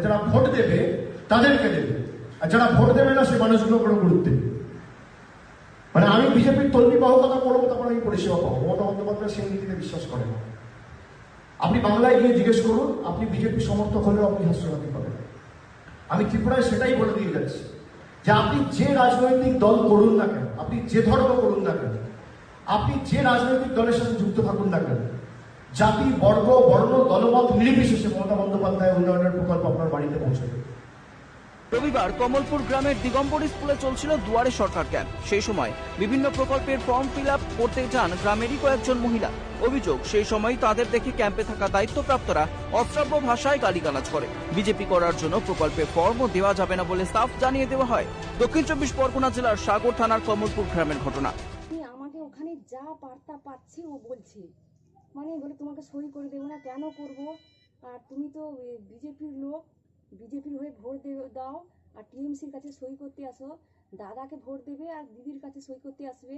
যারা ভোট দেবে তাদেরকে দেবে, আর যারা ভোট দেবে না সে মানুষগুলো কোনো গুরুত্ব দেবে। মানে আমি বিজেপির তল্পি বাহকতা করবো, তারপর আমি পরিষেবা পাবো। মমতা বন্দ্যোপাধ্যায় সেই নীতিতে বিশ্বাস করেন। আপনি বাংলায় গিয়ে জিজ্ঞেস করুন, আপনি বিজেপির সমর্থক হলেও আপনি হাস্যবাদী পাবেন। আমি ত্রিপুরায় সেটাই বলে দিয়ে যাচ্ছি যে আপনি যে রাজনৈতিক দল করুন না কেন, আপনি যে ধর্ম করুন না কেন, আপনি যে রাজনৈতিক দলের সাথে যুক্ত থাকুন না কেন, জাতি বর্গ বর্ণ দলমত নির্বিশেষে মমতা বন্দ্যোপাধ্যায় উন্নয়নের প্রকল্প আপনার বাড়িতে পৌঁছবে। রবিবার কমলপুর গ্রামের দিগম্বর স্কুলে চলছিল দুয়ারে সরকার ক্যাম্প। সেই সময় বিভিন্ন প্রকল্পের ফর্ম ফিল আপ করতে যান গ্রামেরই কয়েকজন মহিলা। অভিযোগ, সেই সময় তাদের দেখে ক্যাম্পে থাকা দায়িত্বপ্রাপ্তরা অশ্রাব্য ভাষায় গালিগালাজ করে। বিজেপি করার জন্য প্রকল্পে ফর্মও দেওয়া যাবে না বলে সাফ জানিয়ে দেওয়া হয়। দক্ষিণ 24 পরগনা জেলার সাগর থানার কমলপুর গ্রামের ঘটনা। আমাকে ওখানে যা বার্তা পাচ্ছি ও বলছে, মানে বলে তোমাকে সই করে দেবো না, কেন করব? আর তুমি তো বিজেপির লোক, বিজেপির হয়ে ভোট দাও, আর টিএমসির কাছে সই করতে আসো। দাদাকে ভোট দেবে আর দিদির কাছে সই করতে আসবে,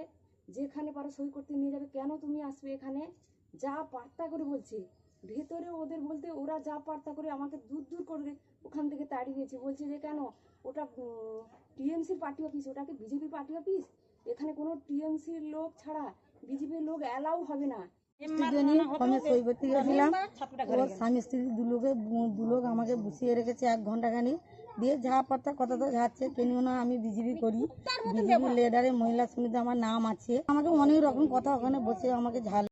যেখানে পারো সই করতে নিয়ে যাবে, কেন তুমি আসবে এখানে? যা বার্তা করে বলছে। ভেতরে ওদের বলতে ওরা যা বার্তা করে আমাকে দূর দূর করে ওখান থেকে তাড়িয়ে দিয়েছে। বলছে যে কেন ওটা টিএমসির পার্টি অফিস, ওটাকে বিজেপি পার্টি অফিস, এখানে কোনো টিএমসির লোক ছাড়া বিজেপির লোক অ্যালাউ হবে না। সই করতে গেছিলাম, ওর স্বামী স্ত্রী দুলোক আমাকে বসিয়ে রেখেছে 1 ঘন্টা খানি, দিয়ে যা পাত্তা কথা তো যাচ্ছে কেন না আমি বিজেপি করি, বিজেপি লিডারে মহিলা সমিতি আমার নাম আছে, আমাকে অনেক রকম কথা ওখানে বসে আমাকে ঝাল